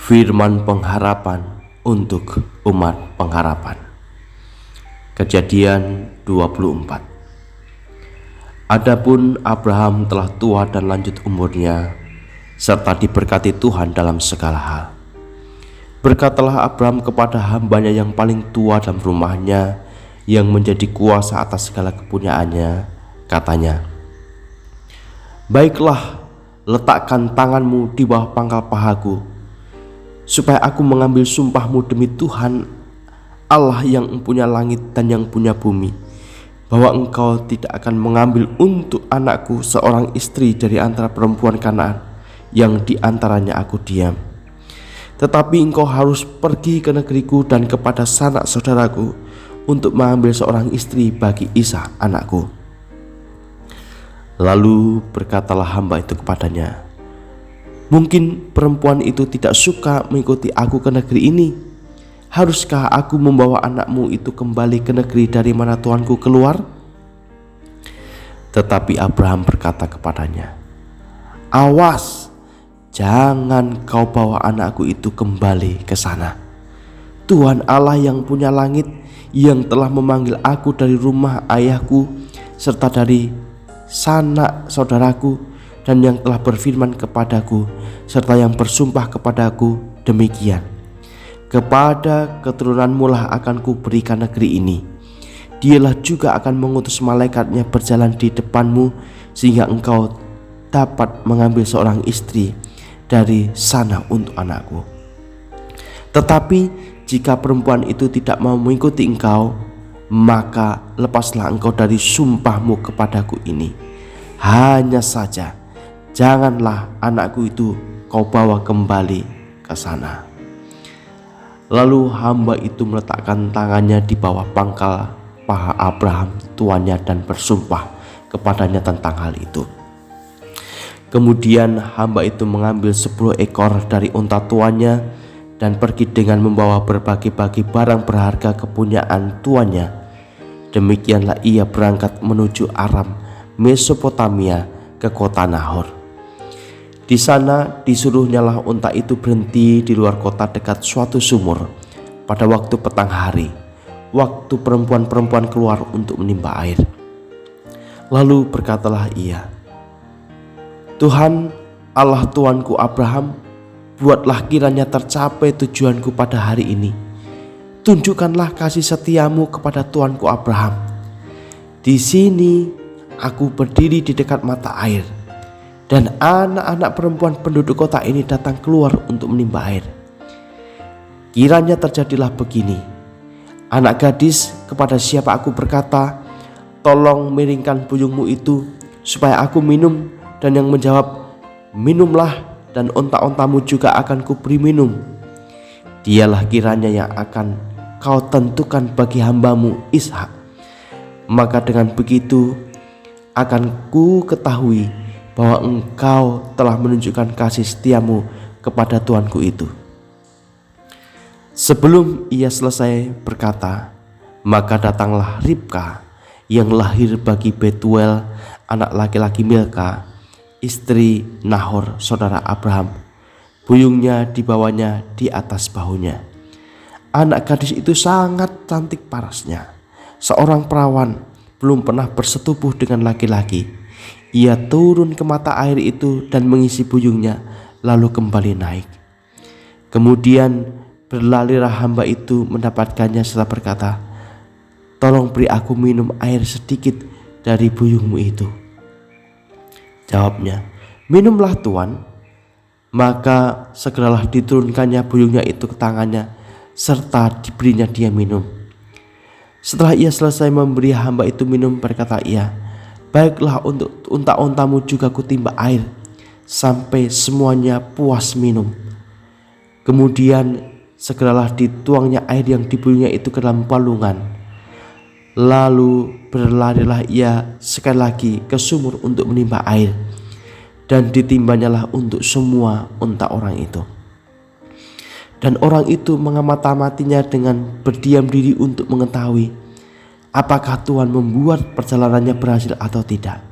Firman pengharapan untuk umat pengharapan. Kejadian 24. Adapun Abraham telah tua dan lanjut umurnya, serta diberkati Tuhan dalam segala hal. Berkatalah Abraham kepada hambanya yang paling tua dalam rumahnya, yang menjadi kuasa atas segala kepunyaannya, katanya, "Baiklah, letakkan tanganmu di bawah pangkal pahaku, supaya aku mengambil sumpahmu demi Tuhan Allah yang mempunyai langit dan yang punya bumi, bahwa engkau tidak akan mengambil untuk anakku seorang istri dari antara perempuan Kanaan yang di antaranya aku diam. Tetapi engkau harus pergi ke negeriku dan kepada sanak saudaraku untuk mengambil seorang istri bagi Ishak anakku." Lalu berkatalah hamba itu kepadanya, "Mungkin perempuan itu tidak suka mengikuti aku ke negeri ini. Haruskah aku membawa anakmu itu kembali ke negeri dari mana tuanku keluar?" Tetapi Abraham berkata kepadanya, "Awas, jangan kau bawa anakku itu kembali ke sana. Tuhan Allah yang punya langit, yang telah memanggil aku dari rumah ayahku serta dari sanak saudaraku, dan yang telah berfirman kepadaku serta yang bersumpah kepadaku demikian, kepada keturunanmu lah akan kuberikan negeri ini. Dialah juga akan mengutus malaikatnya berjalan di depanmu, sehingga engkau dapat mengambil seorang istri dari sana untuk anakku. Tetapi jika perempuan itu tidak mau mengikuti engkau, maka lepaslah engkau dari sumpahmu kepadaku ini. Hanya saja janganlah anakku itu kau bawa kembali ke sana." Lalu hamba itu meletakkan tangannya di bawah pangkal paha Abraham tuannya dan bersumpah kepadanya tentang hal itu. Kemudian hamba itu mengambil 10 ekor dari unta tuannya dan pergi dengan membawa berbagai-bagai barang berharga kepunyaan tuannya. Demikianlah ia berangkat menuju Aram, Mesopotamia, ke kota Nahor. Di sana disuruhnyalah unta itu berhenti di luar kota dekat suatu sumur pada waktu petang hari, waktu perempuan-perempuan keluar untuk menimba air. Lalu berkatalah ia, "Tuhan Allah tuanku Abraham, buatlah kiranya tercapai tujuanku pada hari ini. Tunjukkanlah kasih setiamu kepada tuanku Abraham. Di sini aku berdiri di dekat mata air, dan anak-anak perempuan penduduk kota ini datang keluar untuk menimba air. Kiranya terjadilah begini: anak gadis kepada siapa aku berkata, 'Tolong miringkan buyungmu itu supaya aku minum,' dan yang menjawab, 'Minumlah, dan onta-ontamu juga akan kuberi minum,' dialah kiranya yang akan kau tentukan bagi hambamu Ishak. Maka dengan begitu akan ku ketahui bahwa engkau telah menunjukkan kasih setiamu kepada tuanku itu." Sebelum ia selesai berkata, maka datanglah Ribka yang lahir bagi Betuel, anak laki-laki Milka, istri Nahor saudara Abraham. Buyungnya dibawanya di atas bahunya. Anak gadis itu sangat cantik parasnya, seorang perawan, belum pernah bersetubuh dengan laki-laki. Ia turun ke mata air itu dan mengisi buyungnya, lalu kembali naik. Kemudian berlarilah hamba itu mendapatkannya serta berkata, "Tolong beri aku minum air sedikit dari buyungmu itu." Jawabnya, "Minumlah Tuan." Maka segeralah diturunkannya buyungnya itu ke tangannya, serta diberinya dia minum. Setelah ia selesai memberi hamba itu minum, berkata ia, "Baiklah, untuk unta-untamu juga kutimba air sampai semuanya puas minum." Kemudian segeralah dituangnya air yang dibuyungnya itu ke dalam palungan. Lalu berlarilah ia sekali lagi ke sumur untuk menimba air, dan ditimbanyalah untuk semua unta orang itu. Dan orang itu mengamati-amatinya dengan berdiam diri untuk mengetahui apakah Tuhan membuat perjalanannya berhasil atau tidak.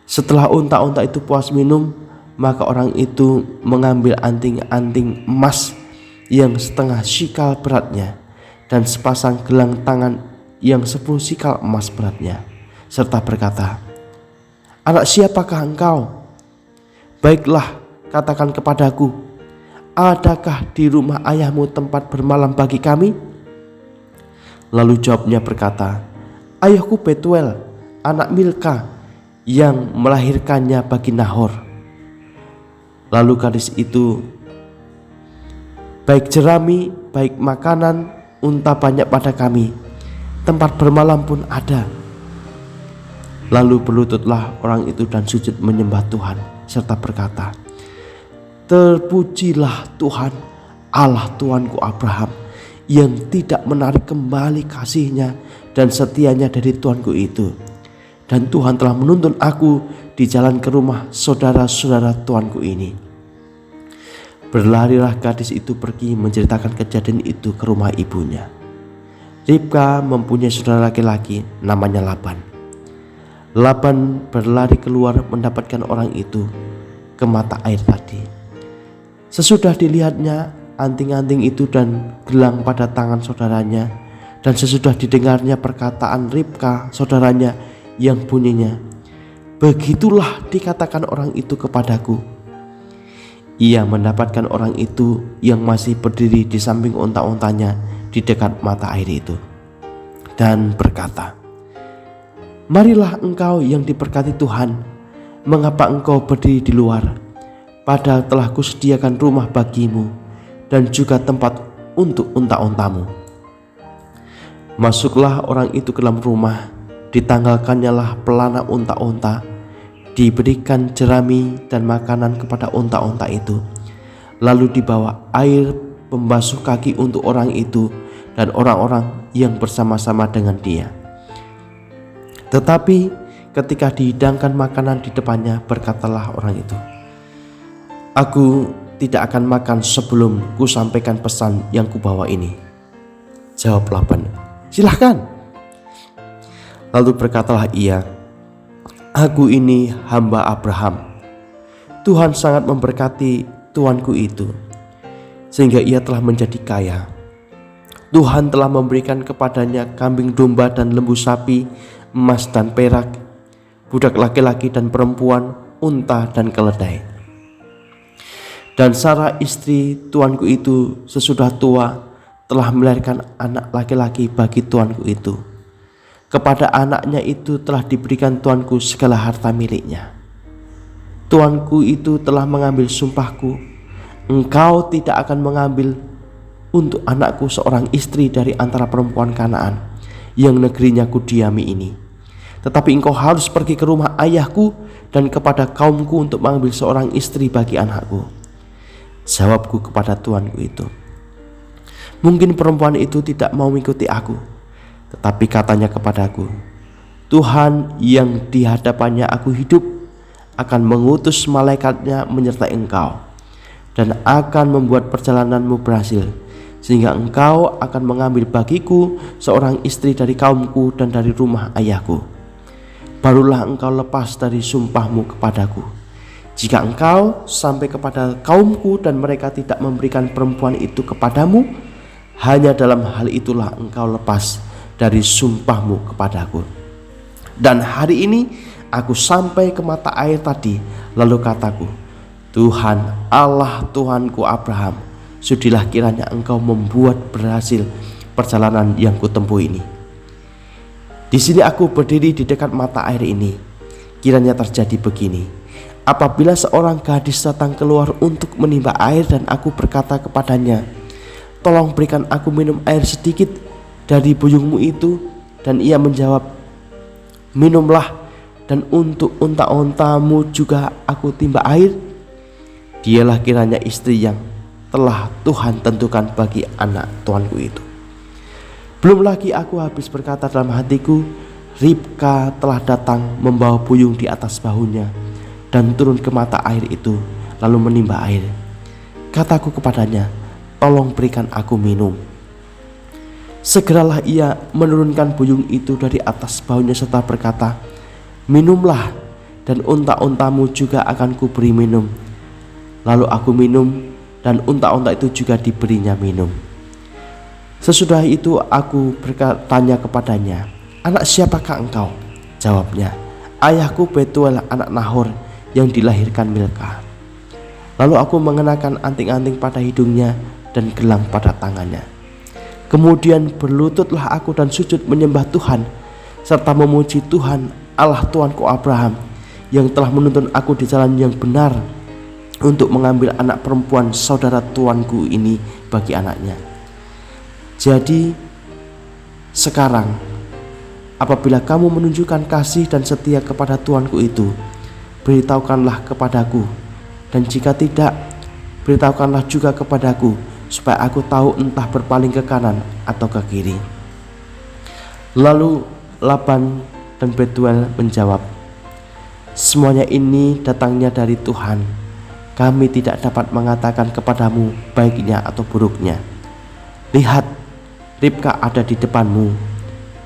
Setelah unta-unta itu puas minum, Maka orang itu mengambil anting-anting emas yang setengah shikal beratnya dan sepasang gelang tangan yang 10 shikal emas beratnya, serta berkata, "Anak siapakah engkau? Baiklah, katakan kepadaku, adakah di rumah ayahmu tempat bermalam bagi kami?" Lalu jawabnya berkata, "Ayahku Betuel, anak Milka, yang melahirkannya bagi Nahor." Lalu gadis itu, "Baik jerami, baik makanan, unta banyak pada kami, tempat bermalam pun ada." Lalu berlututlah orang itu dan sujud menyembah Tuhan, serta berkata, "Terpujilah Tuhan, Allah Tuanku Abraham, yang tidak menarik kembali kasihnya dan setianya dari tuanku itu. Dan Tuhan telah menuntun aku di jalan ke rumah saudara-saudara tuanku ini." Berlarilah gadis itu pergi menceritakan kejadian itu ke rumah ibunya. Ribka mempunyai saudara laki-laki namanya Laban. Laban berlari keluar mendapatkan orang itu ke mata air tadi. Sesudah dilihatnya anting-anting itu dan gelang pada tangan saudaranya, dan sesudah didengarnya perkataan Ribka saudaranya yang bunyinya, "Begitulah dikatakan orang itu kepadaku." Ia mendapatkan orang itu yang masih berdiri di samping onta-ontanya di dekat mata air itu, dan berkata, "Marilah engkau yang diberkati Tuhan, mengapa engkau berdiri di luar? Padahal telah kusediakan rumah bagimu dan juga tempat untuk unta-ontamu." Masuklah orang itu ke dalam rumah, ditanggalkannya lah pelana unta-onta, diberikan jerami dan makanan kepada unta-onta itu. Lalu dibawa air pembasuh kaki untuk orang itu dan orang-orang yang bersama-sama dengan dia. Tetapi ketika dihidangkan makanan di depannya, berkatalah orang itu, "Aku tidak akan makan sebelum ku sampaikan pesan yang kubawa ini." Jawab Laban, "Silahkan." Lalu berkatalah ia, "Aku ini hamba Abraham. Tuhan sangat memberkati tuanku itu, sehingga ia telah menjadi kaya. Tuhan telah memberikan kepadanya kambing domba dan lembu sapi, emas dan perak, budak laki-laki dan perempuan, unta dan keledai. Dan Sarah istri tuanku itu sesudah tua telah melahirkan anak laki-laki bagi tuanku itu. Kepada anaknya itu telah diberikan tuanku segala harta miliknya. Tuanku itu telah mengambil sumpahku, engkau tidak akan mengambil untuk anakku seorang istri dari antara perempuan Kanaan yang negerinya kudiami ini. Tetapi engkau harus pergi ke rumah ayahku dan kepada kaumku untuk mengambil seorang istri bagi anakku." Jawabku kepada tuanku itu, "Mungkin perempuan itu tidak mau mengikuti aku." Tetapi katanya kepadaku, "Tuhan yang di hadapannya aku hidup akan mengutus malaikatnya menyertai engkau dan akan membuat perjalananmu berhasil, sehingga engkau akan mengambil bagiku seorang istri dari kaumku dan dari rumah ayahku. Barulah engkau lepas dari sumpahmu kepadaku. Jika engkau sampai kepada kaumku dan mereka tidak memberikan perempuan itu kepadamu, hanya dalam hal itulah engkau lepas dari sumpahmu kepadaku. Dan hari ini aku sampai ke mata air tadi, lalu kataku, Tuhan Allah Tuhanku Abraham, sudilah kiranya engkau membuat berhasil perjalanan yang kutempuh ini. Di sini aku berdiri di dekat mata air ini. Kiranya terjadi begini. Apabila seorang gadis datang keluar untuk menimba air dan aku berkata kepadanya, tolong berikan aku minum air sedikit dari buyungmu itu, dan ia menjawab, minumlah, dan untuk unta-untamu juga aku timba air, dialah kiranya istri yang telah Tuhan tentukan bagi anak tuanku itu. Belum lagi aku habis berkata dalam hatiku, Ribka telah datang membawa buyung di atas bahunya dan turun ke mata air itu lalu menimba air. Kataku kepadanya, tolong berikan aku minum. Segeralah ia menurunkan buyung itu dari atas bahunya serta berkata, minumlah, dan unta-untamu juga akan kuberi minum Lalu aku minum, dan unta-unta itu juga diberinya minum. Sesudah itu aku bertanya kepadanya, "Anak siapakah engkau?" Jawabnya, "Ayahku Betuel anak Nahor yang dilahirkan Milka." Lalu aku mengenakan anting-anting pada hidungnya dan gelang pada tangannya. Kemudian berlututlah aku dan sujud menyembah Tuhan, serta memuji Tuhan Allah Tuanku Abraham, yang telah menuntun aku di jalan yang benar untuk mengambil anak perempuan saudara tuanku ini bagi anaknya. Jadi sekarang, apabila kamu menunjukkan kasih dan setia kepada tuanku itu, beritahukanlah kepadaku, dan jika tidak, beritahukanlah juga kepadaku, supaya aku tahu entah berpaling ke kanan atau ke kiri." Lalu Laban dan Betuel menjawab, "Semuanya ini datangnya dari Tuhan. Kami tidak dapat mengatakan kepadamu baiknya atau buruknya. Lihat, Ribka ada di depanmu.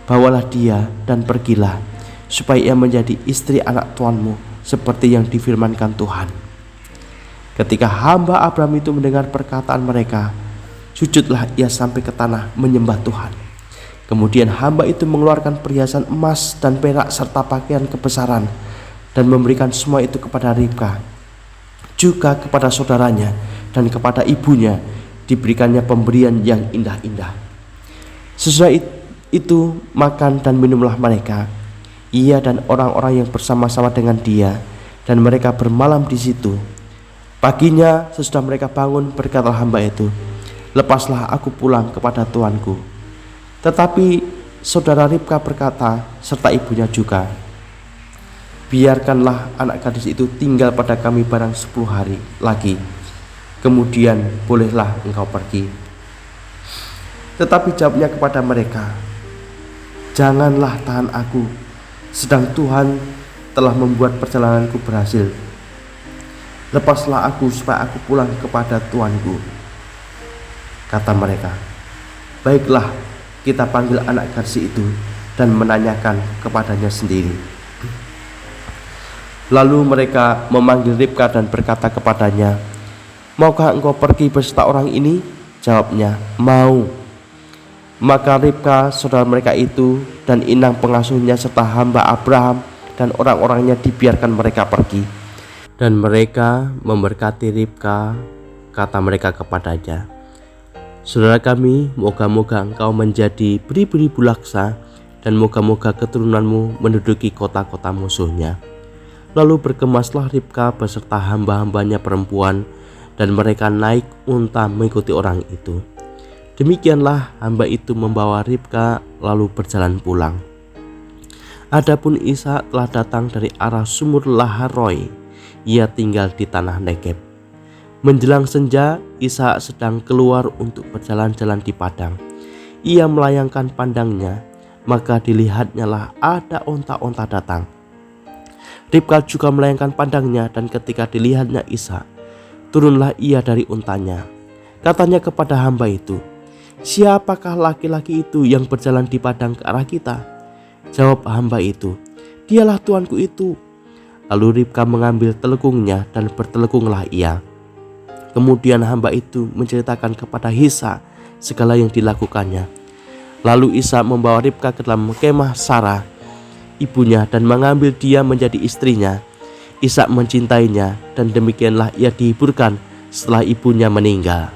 Bawalah dia dan pergilah, supaya ia menjadi istri anak tuanmu, seperti yang difirmankan Tuhan." Ketika hamba Abraham itu mendengar perkataan mereka, sujudlah ia sampai ke tanah menyembah Tuhan. Kemudian hamba itu mengeluarkan perhiasan emas dan perak serta pakaian kebesaran, dan memberikan semua itu kepada Ribka. Juga kepada saudaranya dan kepada ibunya diberikannya pemberian yang indah-indah. Sesudah itu makan dan minumlah mereka, ia dan orang-orang yang bersama-sama dengan dia, dan mereka bermalam di situ. Paginya sesudah mereka bangun, berkatalah hamba itu, "Lepaslah aku pulang kepada tuanku." Tetapi saudara Ribka berkata, serta ibunya juga, "Biarkanlah anak gadis itu tinggal pada kami barang 10 hari lagi, kemudian bolehlah engkau pergi." Tetapi jawabnya kepada mereka, "Janganlah tahan aku, sedang Tuhan telah membuat perjalananku berhasil. Lepaslah aku supaya aku pulang kepada tuanku." Kata mereka, "Baiklah, kita panggil anak gadis itu dan menanyakan kepadanya sendiri." Lalu mereka memanggil Ribka dan berkata kepadanya, "Maukah engkau pergi beserta orang ini?" Jawabnya, "Mau." Maka Ribka saudara mereka itu dan inang pengasuhnya serta hamba Abraham dan orang-orangnya dibiarkan mereka pergi. Dan mereka memberkati Ribka, kata mereka kepadanya, "Saudara kami, moga-moga engkau menjadi beribu-ribu laksa, dan moga-moga keturunanmu menduduki kota-kota musuhnya." Lalu berkemaslah Ribka beserta hamba-hambanya perempuan, dan mereka naik unta mengikuti orang itu. Demikianlah hamba itu membawa Ribka lalu berjalan pulang. Adapun Ishak telah datang dari arah sumur Laharoi, ia tinggal di tanah Negeb. Menjelang senja, Ishak sedang keluar untuk berjalan-jalan di padang. Ia melayangkan pandangnya, maka dilihatnyalah ada onta-onta datang. Ribka juga melayangkan pandangnya, dan ketika dilihatnya Ishak, turunlah ia dari untanya. Katanya kepada hamba itu, "Siapakah laki-laki itu yang berjalan di padang ke arah kita?" Jawab hamba itu, "Dialah tuanku itu." Lalu Ribka mengambil telekungnya dan bertelekunglah ia. Kemudian hamba itu menceritakan kepada Ishak segala yang dilakukannya. Lalu Ishak membawa Ribka ke dalam kemah Sarah, ibunya, dan mengambil dia menjadi istrinya. Ishak mencintainya, dan demikianlah ia dihiburkan setelah ibunya meninggal.